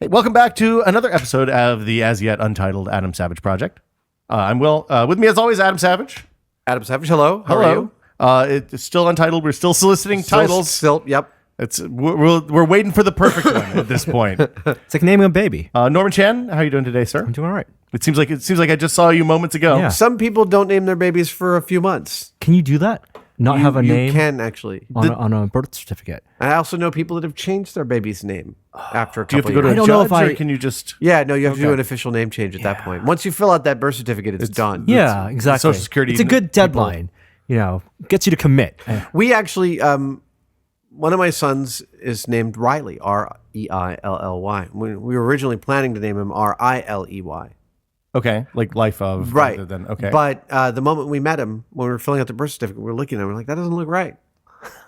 Hey, welcome back to another episode of the as yet untitled Adam Savage Project. I'm Will. With me, as always, Adam Savage. Adam Savage, hello. How are you? It's still untitled. We're still soliciting titles. Yep. We're waiting for the perfect one at this point. It's like naming a baby. Norman Chan, how are you doing today, sir? I'm doing all right. It seems like I just saw you moments ago. Yeah. Some people don't name their babies for a few months. Can you do that? Not have a name You can actually. on a birth certificate. I also know people that have changed their baby's name after a Do you have couple to go to years. a I don't know judge, if or can you just... Yeah, no, you have to do an official name change at that point. Once you fill out that birth certificate, it's done. Yeah, exactly. Social Security It's a good deadline. Gets you to commit. We actually, one of my sons is named Riley, Reilly. We were originally planning to name him Riley. Okay, like life of... Right. rather than- okay. But the moment we met him, when we were filling out the birth certificate, we were looking at him, we're like, that doesn't look right.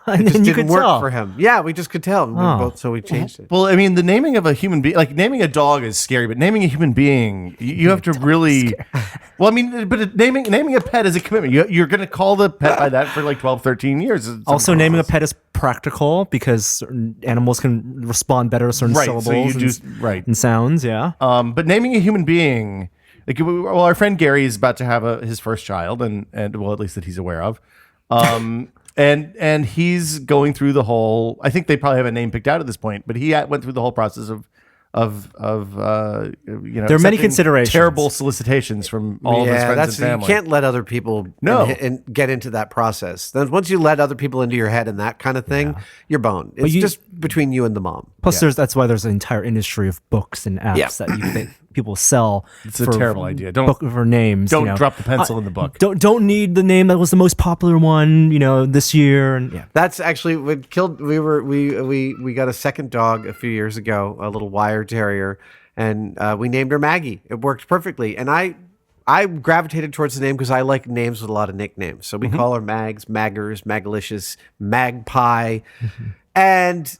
And It just then you didn't could work tell. for him. Yeah, we just could tell. We were both, so we changed it. Well, I mean, the naming of a human being, like naming a dog is scary, but naming a human being, you have to really... Well, I mean, but naming a pet is a commitment. You're going to call the pet by that for like 12, 13 years. Also, naming a pet is practical because certain animals can respond better to certain Right, so syllables you do- right. and sounds. Yeah. But naming a human being, like, well, our friend Gary is about to have his first child, and well, at least that he's aware of. And he's going through the whole. I think they probably have a name picked out at this point, but he went through the whole process of There are many accepting considerations. terrible solicitations from all of his friends and family. You can't let other people and get into that process. Then once you let other people into your head and that kind of thing, you're boned. It's just between you and the mom. Plus, that's why there's an entire industry of books and apps that you think people sell. It's a terrible idea. Don't for names. Don't drop the pencil in the book. Don't need the name that was the most popular one. This year and yeah. That's actually what killed. We got a second dog a few years ago, a little wire terrier, and we named her Maggie. It worked perfectly, and I gravitated towards the name because I like names with a lot of nicknames. So we call her Mags, Maggers, Magalicious, Magpie, and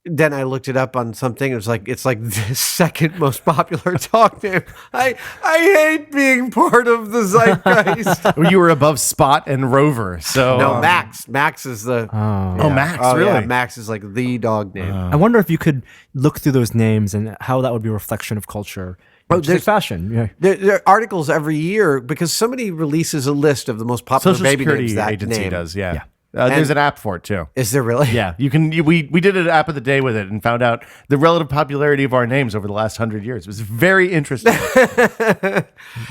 then I looked it up on something. It's like the second most popular dog name. I hate being part of the zeitgeist. You were above Spot and Rover, so No, Max. Max is the. Max, really? Yeah, Max is like the dog name. I wonder if you could look through those names and how that would be a reflection of culture. Just like fashion. Yeah. There are articles every year because somebody releases a list of the most popular Social baby Security names. That Agency name does, yeah. There's an app for it too. Is there really? Yeah, you can. We did an app of the day with it and found out the relative popularity of our names over the last 100 years. It was very interesting.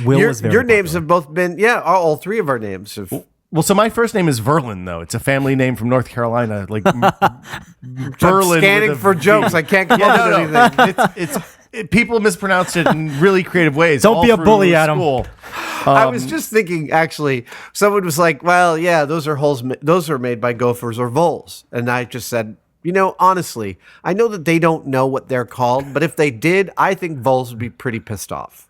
Will Your names have both been all three of our names have. Well, so my first name is Verlin, though. It's a family name from North Carolina, like Berlin. I'm scanning for jokes. I can't come up with anything. People mispronounced it in really creative ways. Don't all be a through bully, Adam. school. I was just thinking, actually, someone was like, "Well, yeah, those are made by gophers or voles," and I just said, honestly, I know that they don't know what they're called, but if they did, I think voles would be pretty pissed off.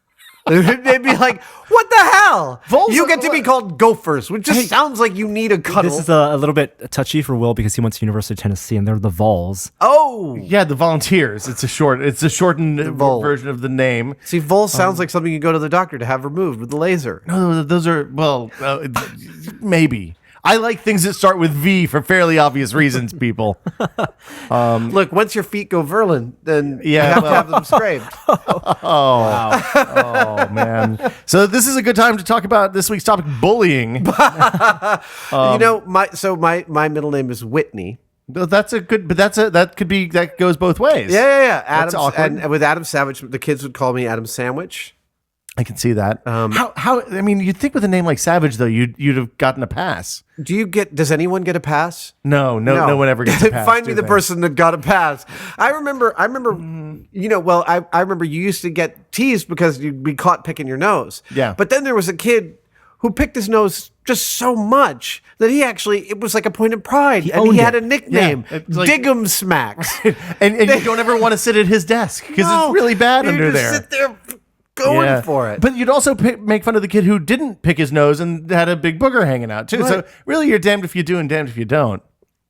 They'd be like, "What the hell? Voles You are- get to be called gophers, which just sounds like you need a cuddle." This is a little bit touchy for Will because he went to University of Tennessee and they're the Vols. Oh, Yeah, the Volunteers. It's a shortened Vole. version of the name. see, vole sounds like something you go to the doctor to have removed with the laser. No, those are maybe. I like things that start with V for fairly obvious reasons, people. Look, once your feet go Verlin, then you Yeah, have to have them scraped. Oh man! So this is a good time to talk about this week's topic: bullying. My middle name is Whitney. That's a good, but that goes both ways. Yeah. That's awkward. And with Adam Savage, the kids would call me Adam Sandwich. I can see that. How? I mean, you'd think with a name like Savage, though, you'd have gotten a pass. Does anyone get a pass? No one ever gets a pass. Find me do the they? person that got a pass. I remember, I remember you used to get teased because you'd be caught picking your nose. Yeah. But then there was a kid who picked his nose just so much that it was like a point of pride. And he owned had it. a nickname, Yeah, it's like- Diggum Smacks. and you don't ever want to sit at his desk because it's really bad you under just there. Sit there going for it. But you'd also make fun of the kid who didn't pick his nose and had a big booger hanging out too. So Right. really, you're damned if you do and damned if you don't.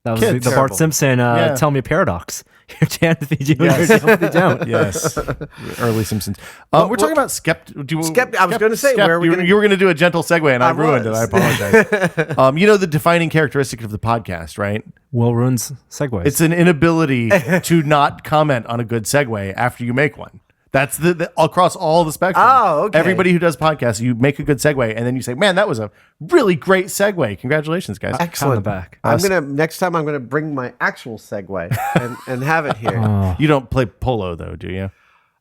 That was Kids. the Bart Terrible. Simpson, Yeah. tell me a paradox. You're damned if you do, Yes. you're damned if you don't. Yes, early Simpsons. We're talking about Skeptic. I was gonna say, where are we you, gonna- you were going to do a gentle segue, and I ruined it. was. I apologize. You know the defining characteristic of the podcast, right? Will ruins segues. It's an inability to not comment on a good segue after you make one. That's the across all the spectrum. Oh, okay. Everybody who does podcasts, you make a good segue, and then you say, "Man, that was a really great segue. Congratulations, guys!" on the back. Next time I'm gonna bring my actual Segway and have it here. You don't play polo, though, do you?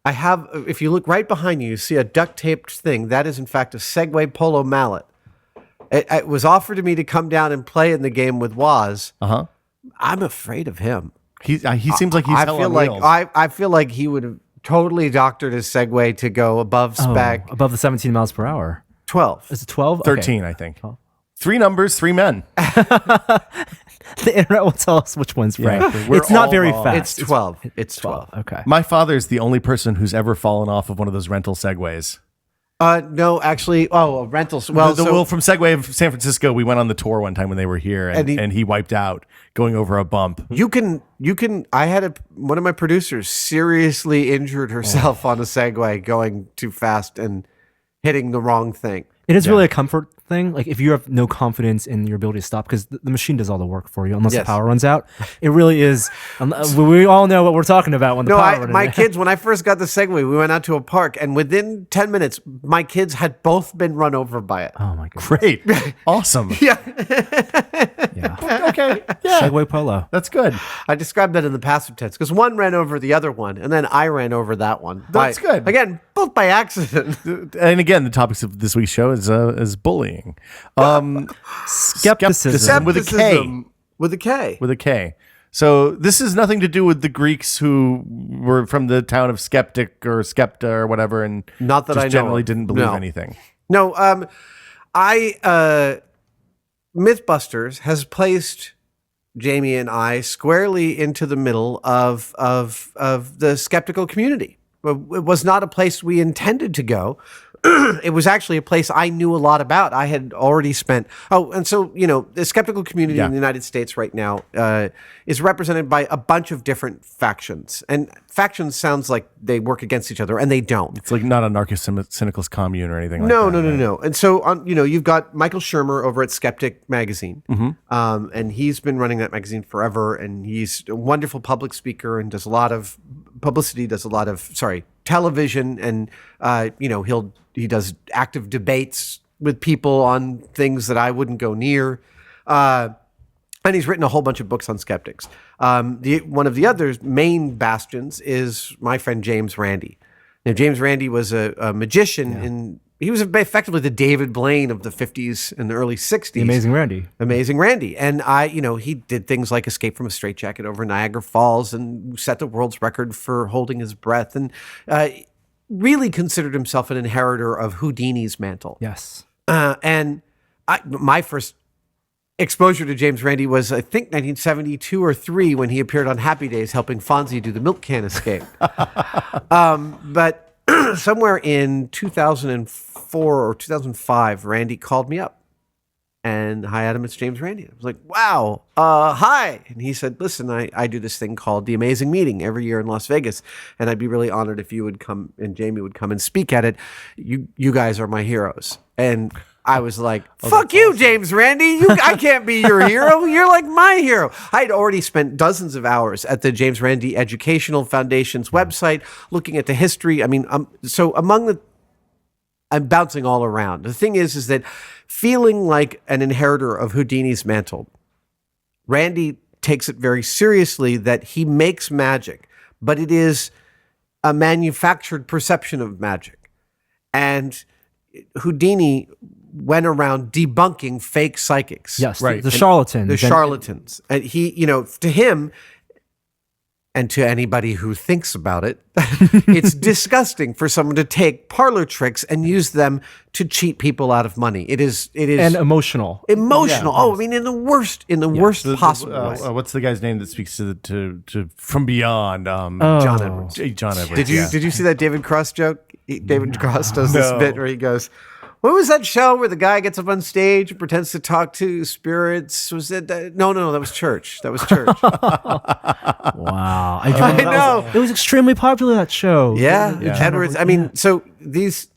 I have. If you look right behind you, you see a duct taped thing. That is in fact a Segway polo mallet. It was offered to me to come down and play in the game with Waz. I'm afraid of him. He seems like he's I hell feel on like wheels. I feel like he would have totally doctored his Segway to go above spec. Above the 17 miles per hour. 12. Is it 12? 13, I think. 3 numbers, 3 men. The internet will tell us which one's right. we're It's not all very wrong. fast. It's 12. It's 12. Okay. My father's the only person who's ever fallen off of one of those rental segways. No, actually, rentals. Well, Well, from Segway of San Francisco, we went on the tour one time when they were here, and he wiped out going over a bump. you can. I had one of my producers seriously injured herself on a Segway going too fast and hitting the wrong thing. It is really a comfort thing. Like if you have no confidence in your ability to stop, because the machine does all the work for you, unless Yes. the power runs out. It really is. We all know what we're talking about when the power runs My out. kids, when I first got the Segway, we went out to a park, and within 10 minutes, my kids had both been run over by it. Oh my god. Great. Awesome. Yeah. Okay. Yeah. Segway polo. That's good. I described that in the passive tense because one ran over the other one, and then I ran over that one. That's good. Again, both by accident. And again, the topics of this week's show is bullying. Skepticism. With a K. Skepticism with a K. With a K. So this has nothing to do with the Greeks who were from the town of Skeptic or Skepta or whatever, and Not that just I know generally of. didn't believe No. anything. No, Mythbusters has placed Jamie and I squarely into the middle of the skeptical community. It was not a place we intended to go. It was actually a place I knew a lot about. I had already spent. And so, the skeptical community in the United States right now is represented by a bunch of different factions. And factions sounds like they work against each other, and they don't. It's like not a narco-syndicalist commune or anything like No, that. no. And so, you've got Michael Shermer over at Skeptic magazine, and he's been running that magazine forever, and he's a wonderful public speaker and does a lot of publicity, television, and he does active debates with people on things that I wouldn't go near. And he's written a whole bunch of books on skeptics. One of the other main bastions is my friend James Randi. Now, James Randi was a magician, and he was effectively the David Blaine of the 50s and the early 60s. The Amazing Randy. Amazing Randy. And he did things like escape from a straitjacket over Niagara Falls and set the world's record for holding his breath, and really considered himself an inheritor of Houdini's mantle. Yes. My first exposure to James Randi was, I think, 1972 or 3 when he appeared on Happy Days helping Fonzie do the milk can escape. But somewhere in 2004 or 2005, Randy called me up. And hi, Adam, it's James Randi. I was like, wow, hi. And he said, listen, I do this thing called The Amazing Meeting every year in Las Vegas. And I'd be really honored if you would come and Jamie would come and speak at it. You guys are my heroes. And I was like, fuck you, James Randi. I can't be your hero. You're like my hero. I'd already spent dozens of hours at the James Randi Educational Foundation's website looking at the history. I mean, I'm bouncing all around. The thing is that feeling like an inheritor of Houdini's mantle, Randy takes it very seriously that he makes magic, but it is a manufactured perception of magic. And Houdini went around debunking fake psychics. Yes. Right. The charlatans. The charlatans. And he, to him, and to anybody who thinks about it, it's disgusting for someone to take parlor tricks and use them to cheat people out of money. It is And emotional. emotional. I mean, in the worst possible way. What's the guy's name that speaks to from beyond? John Edwards. John Edwards. Did you see that David Cross joke? David Cross does this bit where he goes, What was that show where the guy gets up on stage and pretends to talk to spirits? Was it? No, that was church. That was church. Wow. I know. It was extremely popular, that show. Yeah. Edwards. I mean, so these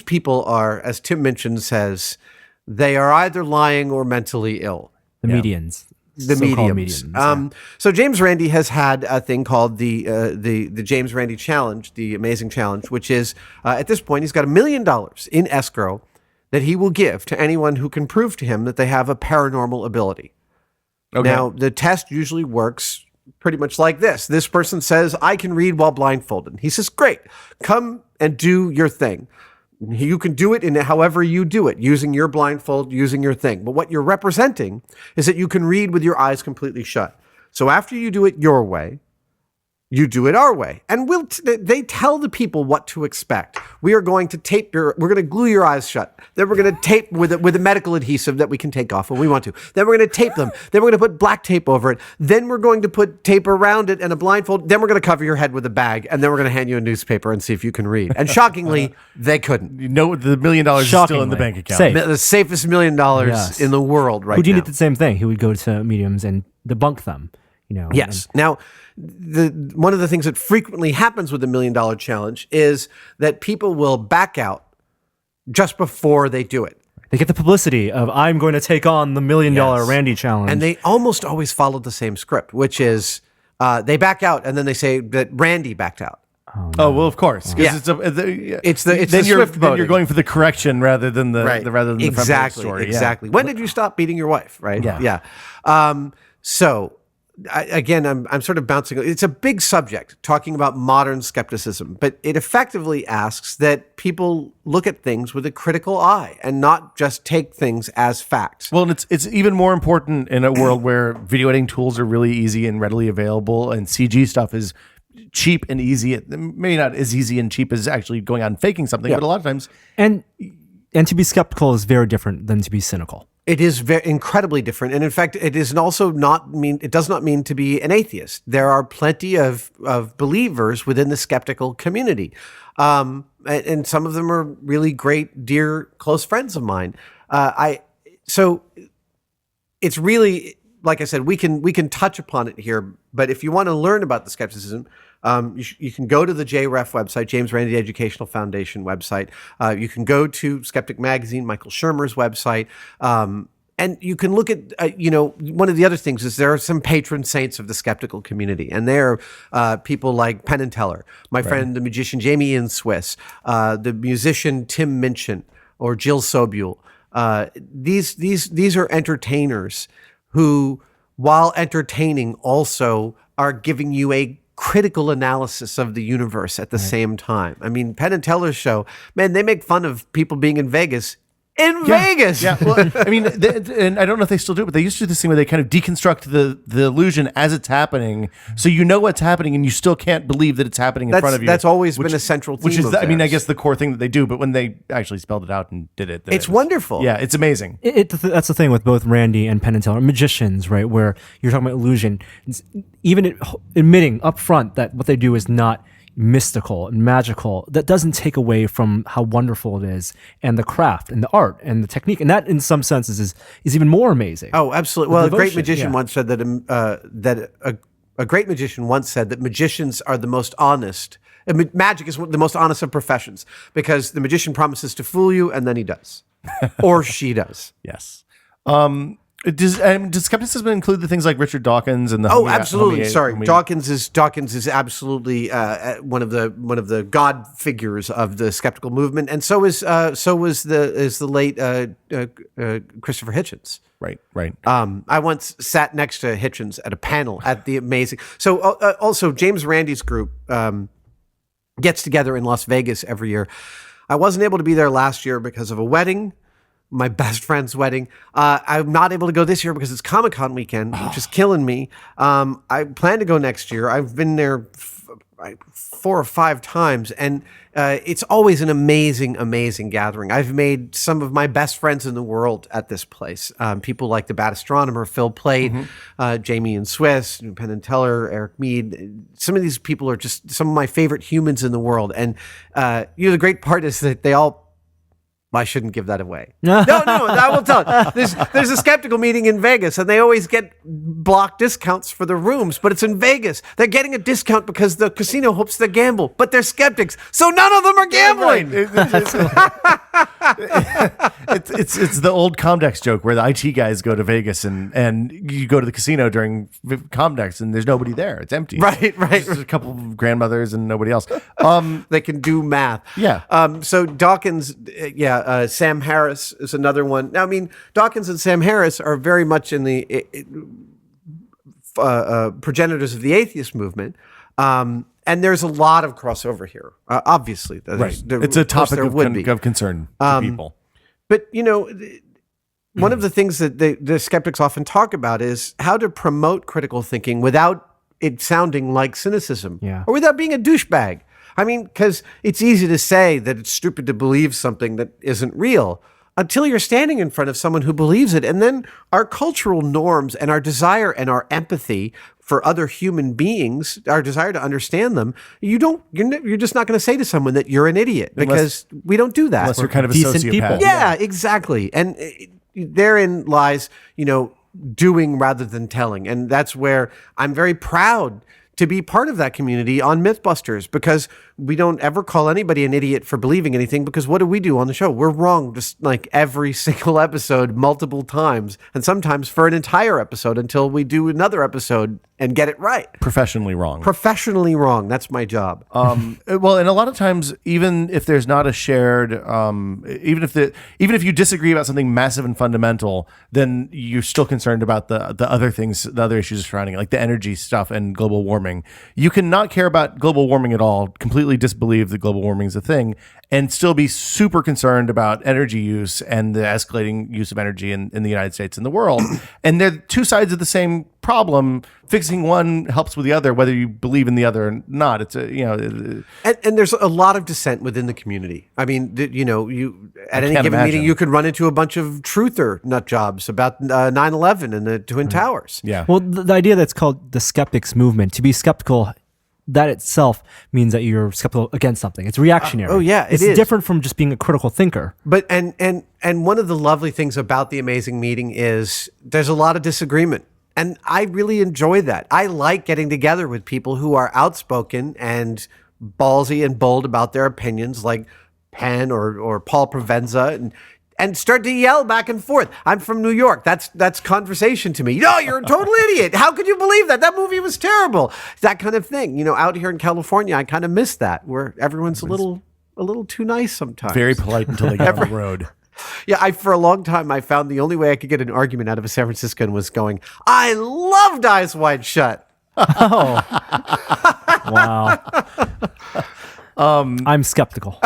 people are, as Tim Minchin says, they are either lying or mentally ill. The medians. The So-called mediums. mediums, So James Randi has had a thing called the James Randi Challenge, the Amazing Challenge, which is at this point he's got $1 million in escrow that he will give to anyone who can prove to him that they have a paranormal ability. Okay. Now the test usually works pretty much like this. This person says, "I can read while blindfolded." He says, "Great, come and do your thing." You can do it in however you do it, using your blindfold, using your thing. But what you're representing is that you can read with your eyes completely shut. So after you do it your way, you do it our way. And they tell the people what to expect. We are going to we're going to glue your eyes shut. Then we're going to tape with a medical adhesive that we can take off when we want to. Then we're going to tape them. Then we're going to put black tape over it. Then we're going to put tape around it and a blindfold. Then we're going to cover your head with a bag. And then we're going to hand you a newspaper and see if you can read. And shockingly, they couldn't. You know, the $1 million is still in the bank account. Safe. The safest $1 million Yes. in the world right Houdini now. did the same thing. He would go to mediums and debunk them. Yes. Now, one of the things that frequently happens with the $1 million challenge is that people will back out just before they do it. They get the publicity of, I'm going to take on the $1 million Randi challenge. And they almost always follow the same script, which is they back out and then they say that Randy backed out. Oh well, of course. Yeah. It's the Then you're going for the correction rather than the right. rather than the front page story. Exactly. When did you stop beating your wife? Right. Yeah. So I'm sort of bouncing. It's a big subject talking about modern skepticism, but it effectively asks that people look at things with a critical eye and not just take things as facts. Well, and it's even more important in a world where video editing tools are really easy and readily available, and CG stuff is cheap and easy. Maybe not as easy and cheap as actually going out and faking something, but a lot of times. And to be skeptical is very different than to be cynical. It is incredibly different, and in fact, it is also it does not mean to be an atheist. There are plenty of believers within the skeptical community, and some of them are really great, dear, close friends of mine. So it's really, like I said, we can touch upon it here. But if you want to learn about the skepticism, you can go to the JREF website, James Randi Educational Foundation website. You can go to Skeptic Magazine, Michael Shermer's website. And you can look at, one of the other things is there are some patron saints of the skeptical community. And they're people like Penn and Teller, my friend, the magician Jamie Ian Swiss, the musician Tim Minchin, or Jill Sobule. These are entertainers who, while entertaining, also are giving you a critical analysis of the universe at the same time. I mean, Penn and Teller's show, man, they make fun of people being in Vegas. Vegas. Yeah. Well, I mean, and I don't know if they still do it, but they used to do this thing where they kind of deconstruct the illusion as it's happening, so you know what's happening, and you still can't believe that it's happening in front of you. That's always been a central theme. Which is, of I mean, I theirs. guess the core thing that they do. But when they actually spelled it out and did it, it's wonderful. Yeah, it's amazing. That's the thing with both Randi and Penn and Teller, magicians, right? Where you're talking about illusion, even admitting up front that what they do is not mystical and magical, that doesn't take away from how wonderful it is, and the craft and the art and the technique, and that in some senses is even more amazing. Oh, absolutely. Well, a great devotion, magician once said that a great magician once said that magicians are the most honest. Magic is the most honest of professions, because the magician promises to fool you, and then he does, or she does. Yes. Does skepticism include the things like Richard Dawkins and the? Oh, absolutely. Sorry, Dawkins is absolutely one of the god figures of the skeptical movement, and so was the late Christopher Hitchens. Right. I once sat next to Hitchens at a panel at the amazing. So also James Randi's group gets together in Las Vegas every year. I wasn't able to be there last year because of a wedding. My best friend's wedding. I'm not able to go this year because it's Comic-Con weekend, which is killing me. I plan to go next year. I've been there 4 or 5 times, and it's always an amazing, amazing gathering. I've made some of my best friends in the world at this place. People like the Bad Astronomer, Phil Plait, Jamie and Swiss, Penn and Teller, Eric Mead. Some of these people are just some of my favorite humans in the world. And the great part is that they all I shouldn't give that away. No, I will tell. There's a skeptical meeting in Vegas, and they always get block discounts for the rooms, but it's in Vegas. They're getting a discount because the casino hopes they gamble, but they're skeptics, so none of them are gambling. It's the old Comdex joke where the IT guys go to Vegas and you go to the casino during Comdex and there's nobody there. It's empty. Right. There's a couple of grandmothers and nobody else. They can do math. Yeah. So Dawkins, Sam Harris is another one. Now, I mean, Dawkins and Sam Harris are very much in the progenitors of the atheist movement. And there's a lot of crossover here. Obviously, It's a topic of concern to people. But one of the things that the skeptics often talk about is how to promote critical thinking without it sounding like cynicism, or without being a douchebag. I mean, because it's easy to say that it's stupid to believe something that isn't real until you're standing in front of someone who believes it. And then our cultural norms and our desire and our empathy for other human beings, our desire to understand them, you're just not going to say to someone that you're an idiot, because we don't do that. Unless you're kind of a decent sociopath. people. Yeah, exactly. And therein lies, doing rather than telling. And that's where I'm very proud to be part of that community on Mythbusters, because we don't ever call anybody an idiot for believing anything, because what do we do on the show? We're wrong just like every single episode multiple times, and sometimes for an entire episode until we do another episode and get it right. Professionally wrong. Professionally wrong. That's my job. Well, and a lot of times, even if there's not a shared, even if you disagree about something massive and fundamental, then you're still concerned about the other things, the other issues surrounding it, like the energy stuff and global warming. You can not care about global warming at all, completely disbelieve that global warming is a thing, and still be super concerned about energy use and the escalating use of energy in the United States and the world. And they're two sides of the same problem. Fixing one helps with the other, whether you believe in the other or not. It's and there's a lot of dissent within the community. I mean, you at any given meeting, you could run into a bunch of truther nut jobs about 9/11 and the Twin Towers. Yeah. Well, the idea that's called the skeptics movement, to be skeptical, that itself means that you're skeptical against something. It's reactionary. It is different from just being a critical thinker. But and one of the lovely things about the amazing meeting is there's a lot of disagreement. And I really enjoy that. I like getting together with people who are outspoken and ballsy and bold about their opinions, like Penn or Paul Provenza, and start to yell back and forth. I'm from New York. That's conversation to me. No, you're a total idiot. How could you believe that? That movie was terrible. That kind of thing. Out here in California, I kind of miss that, where everyone's a little too nice sometimes. very polite until they get on the road. Yeah, for a long time, I found the only way I could get an argument out of a San Franciscan was going, I loved Eyes Wide Shut. Oh. Wow. I'm skeptical.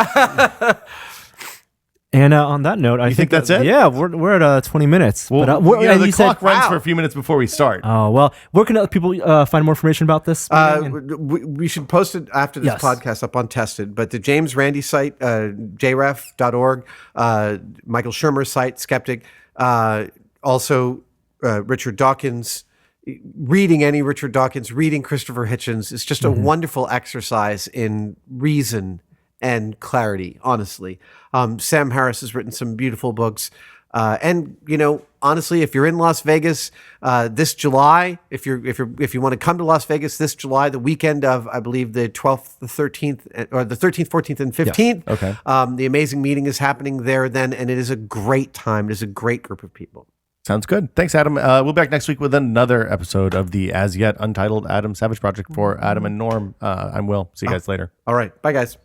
And on that note, I think that's it? Yeah, we're at 20 minutes. Well, But, the you clock said, runs for a few minutes before we start. Oh, well, where can other people find more information about this? We should post it after this podcast up on Tested, but the James Randi site, jref.org, Michael Shermer's site, Skeptic, also Richard Dawkins. Reading any Richard Dawkins, reading Christopher Hitchens is just a wonderful exercise in reason and clarity, honestly. Sam Harris has written some beautiful books. And honestly, if you're in Las Vegas this July, if you want to come to Las Vegas this July, the weekend of, I believe, the 12th, the 13th, or the 13th, 14th, and 15th, Okay. The amazing meeting is happening there then, and it is a great time. It is a great group of people. Sounds good. Thanks, Adam. We'll be back next week with another episode of the as yet untitled Adam Savage Project for Adam and Norm. I'm Will. See you guys later. All right. Bye, guys.